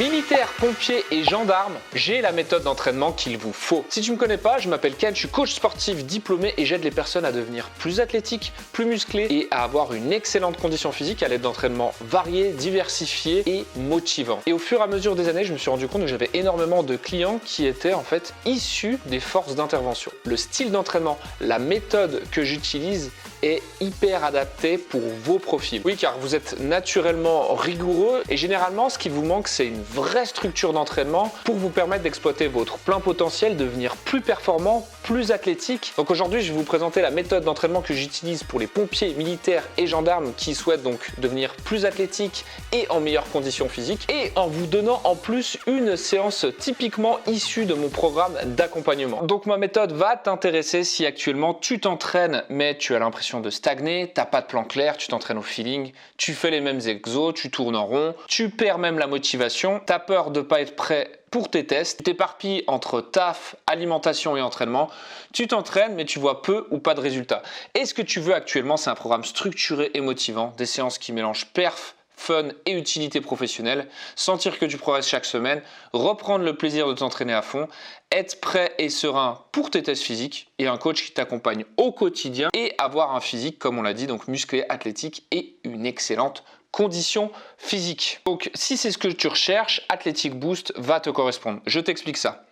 Militaires, pompiers et gendarmes, j'ai la méthode d'entraînement qu'il vous faut. Si tu me connais pas, je m'appelle Ken, je suis coach sportif diplômé et j'aide les personnes à devenir plus athlétiques, plus musclées et à avoir une excellente condition physique à l'aide d'entraînements variés, diversifiés et motivants. Et au fur et à mesure des années, je me suis rendu compte que j'avais énormément de clients qui étaient en fait issus des forces d'intervention. Le style d'entraînement, la méthode que j'utilise est hyper adapté pour vos profils. Oui, car vous êtes naturellement rigoureux et généralement, ce qui vous manque, c'est une vraie structure d'entraînement pour vous permettre d'exploiter votre plein potentiel, devenir plus performant, plus athlétique. Donc aujourd'hui, je vais vous présenter la méthode d'entraînement que j'utilise pour les pompiers, militaires et gendarmes qui souhaitent donc devenir plus athlétiques et en meilleures conditions physiques et en vous donnant en plus une séance typiquement issue de mon programme d'accompagnement. Donc ma méthode va t'intéresser si actuellement tu t'entraînes mais tu as l'impression de stagner, t'as pas de plan clair, tu t'entraînes au feeling, tu fais les mêmes exos, tu tournes en rond, tu perds même la motivation, t'as peur de pas être prêt pour tes tests, tu t'éparpilles entre taf, alimentation et entraînement, tu t'entraînes mais tu vois peu ou pas de résultats. Et ce que tu veux actuellement, c'est un programme structuré et motivant, des séances qui mélangent perf, fun et utilité professionnelle, sentir que tu progresses chaque semaine, reprendre le plaisir de t'entraîner à fond, être prêt et serein pour tes tests physiques et un coach qui t'accompagne au quotidien et avoir un physique, comme on l'a dit, donc musclé, athlétique et une excellente condition physique. Donc si c'est ce que tu recherches, Athletic Boost va te correspondre. Je t'explique ça.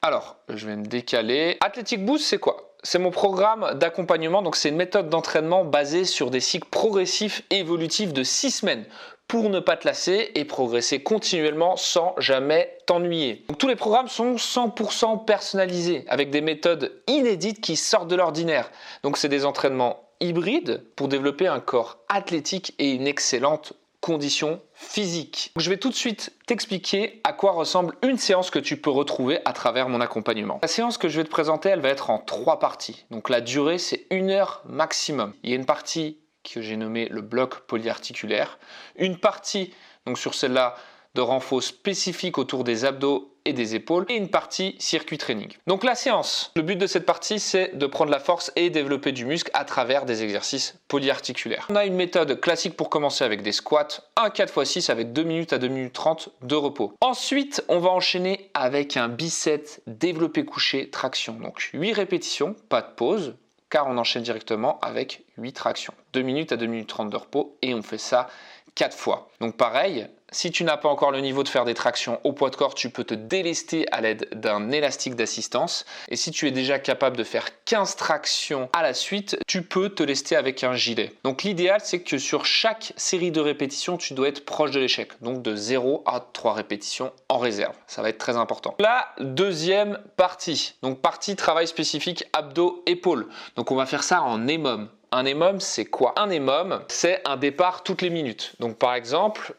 Alors, je vais me décaler. Athletic Boost, c'est quoi ? C'est mon programme d'accompagnement, donc c'est une méthode d'entraînement basée sur des cycles progressifs et évolutifs de 6 semaines pour ne pas te lasser et progresser continuellement sans jamais t'ennuyer. Donc, tous les programmes sont 100% personnalisés avec des méthodes inédites qui sortent de l'ordinaire. Donc c'est des entraînements hybrides pour développer un corps athlétique et une excellente condition physique. Je vais tout de suite t'expliquer à quoi ressemble une séance que tu peux retrouver à travers mon accompagnement. La séance que je vais te présenter, elle va être en 3 parties. Donc la durée, c'est 1 heure maximum. Il y a une partie que j'ai nommée le bloc polyarticulaire, une partie, donc sur celle-là, de renfort spécifique autour des abdos et des épaules et une partie circuit training. Donc la séance, le but de cette partie, c'est de prendre la force et développer du muscle à travers des exercices polyarticulaires. On a une méthode classique pour commencer avec des squats, un 4x6 avec 2 minutes à 2 minutes 30 de repos. Ensuite, on va enchaîner avec un biceps développé couché traction. Donc 8 répétitions, pas de pause, car on enchaîne directement avec 8 tractions. 2 minutes à 2 minutes 30 de repos et on fait ça 4 fois. Donc pareil, si tu n'as pas encore le niveau de faire des tractions au poids de corps, tu peux te délester à l'aide d'un élastique d'assistance. Et si tu es déjà capable de faire 15 tractions à la suite, tu peux te lester avec un gilet. Donc l'idéal, c'est que sur chaque série de répétitions, tu dois être proche de l'échec. Donc de 0 à 3 répétitions en réserve. Ça va être très important. La deuxième partie, donc partie travail spécifique abdos-épaules. Donc on va faire ça en EMOM. Un EMOM, c'est quoi? Un EMOM, c'est un départ toutes les minutes. Donc par exemple,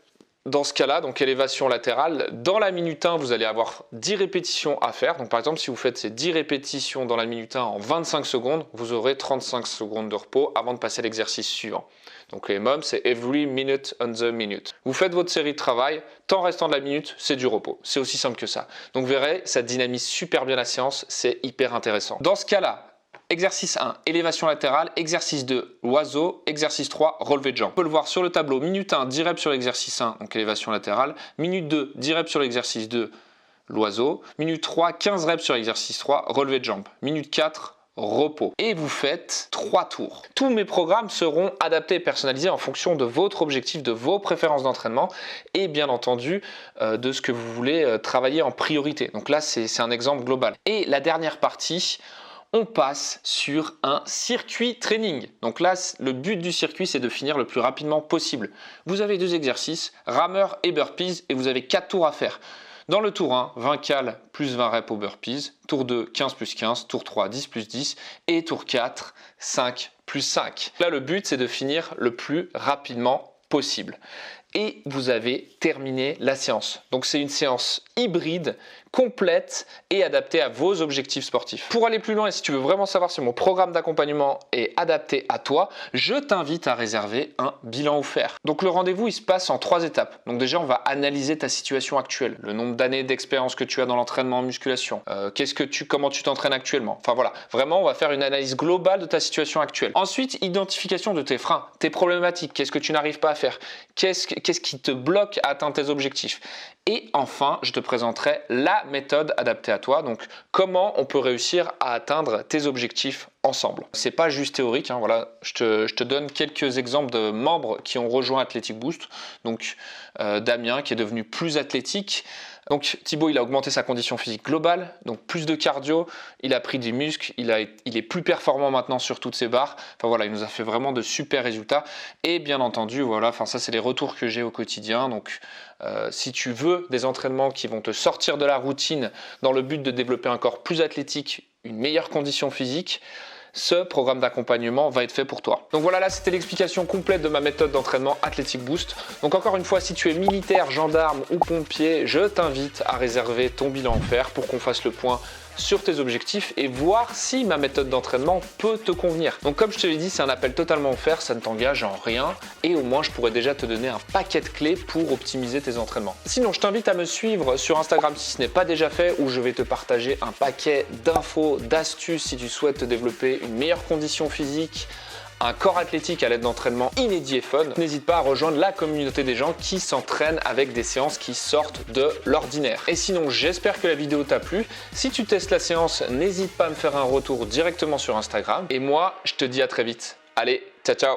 dans ce cas-là, donc élévation latérale, dans la minute 1, vous allez avoir 10 répétitions à faire. Donc par exemple, si vous faites ces 10 répétitions dans la minute 1 en 25 secondes, vous aurez 35 secondes de repos avant de passer à l'exercice suivant. Donc les EMOM, c'est every minute on the minute. Vous faites votre série de travail, temps restant de la minute, c'est du repos. C'est aussi simple que ça. Donc vous verrez, ça dynamise super bien la séance, c'est hyper intéressant. Dans ce cas-là, exercice 1, élévation latérale. Exercice 2, oiseau. Exercice 3, relevé de jambes. On peut le voir sur le tableau. Minute 1, 10 reps sur l'exercice 1, donc élévation latérale. Minute 2, 10 reps sur l'exercice 2, l'oiseau. Minute 3, 15 reps sur l'exercice 3, relevé de jambes. Minute 4, repos. Et vous faites 3 tours. Tous mes programmes seront adaptés et personnalisés en fonction de votre objectif, de vos préférences d'entraînement et bien entendu de ce que vous voulez travailler en priorité. Donc là, c'est un exemple global. Et la dernière partie, on passe sur un circuit training. Donc là, le but du circuit, c'est de finir le plus rapidement possible. Vous avez 2 exercices, rameur et burpees, et vous avez 4 tours à faire. Dans le tour 1, 20 cales plus 20 reps aux burpees. Tour 2, 15 plus 15. Tour 3, 10 plus 10. Et tour 4, 5 plus 5. Là, le but, c'est de finir le plus rapidement possible. Et vous avez terminé la séance. Donc c'est une séance hybride, complète et adaptée à vos objectifs sportifs. Pour aller plus loin et si tu veux vraiment savoir si mon programme d'accompagnement est adapté à toi, je t'invite à réserver un bilan offert. Donc le rendez-vous, il se passe en 3 étapes. Donc déjà, on va analyser ta situation actuelle, le nombre d'années d'expérience que tu as dans l'entraînement en musculation, comment tu t'entraînes actuellement. Enfin voilà, vraiment, on va faire une analyse globale de ta situation actuelle. Ensuite, identification de tes freins, tes problématiques, qu'est-ce que tu n'arrives pas à faire, quelles qu'est-ce qui te bloque à atteindre tes objectifs. Et enfin, je te présenterai la méthode adaptée à toi, donc comment on peut réussir à atteindre tes objectifs ensemble. C'est pas juste théorique, hein, voilà. Je te donne quelques exemples de membres qui ont rejoint Athletic Boost. Donc Damien qui est devenu plus athlétique. Donc Thibaut, il a augmenté sa condition physique globale, donc plus de cardio, il a pris des muscles, il est plus performant maintenant sur toutes ses barres. Enfin voilà, il nous a fait vraiment de super résultats. Et bien entendu, voilà, enfin ça c'est les retours que j'ai au quotidien. Donc si tu veux des entraînements qui vont te sortir de la routine dans le but de développer un corps plus athlétique, une meilleure condition physique, ce programme d'accompagnement va être fait pour toi. Donc voilà, là c'était l'explication complète de ma méthode d'entraînement Athletic Boost. Donc encore une fois, si tu es militaire, gendarme ou pompier, je t'invite à réserver ton bilan en fer pour qu'on fasse le point sur tes objectifs et voir si ma méthode d'entraînement peut te convenir. Donc comme je te l'ai dit, c'est un appel totalement offert, ça ne t'engage en rien et au moins je pourrais déjà te donner un paquet de clés pour optimiser tes entraînements. Sinon, je t'invite à me suivre sur Instagram si ce n'est pas déjà fait, où je vais te partager un paquet d'infos, d'astuces si tu souhaites te développer une meilleure condition physique, un corps athlétique à l'aide d'entraînements inédits et fun. N'hésite pas à rejoindre la communauté des gens qui s'entraînent avec des séances qui sortent de l'ordinaire. Et sinon, j'espère que la vidéo t'a plu. Si tu testes la séance, n'hésite pas à me faire un retour directement sur Instagram. Et moi, je te dis à très vite. Allez, ciao ciao!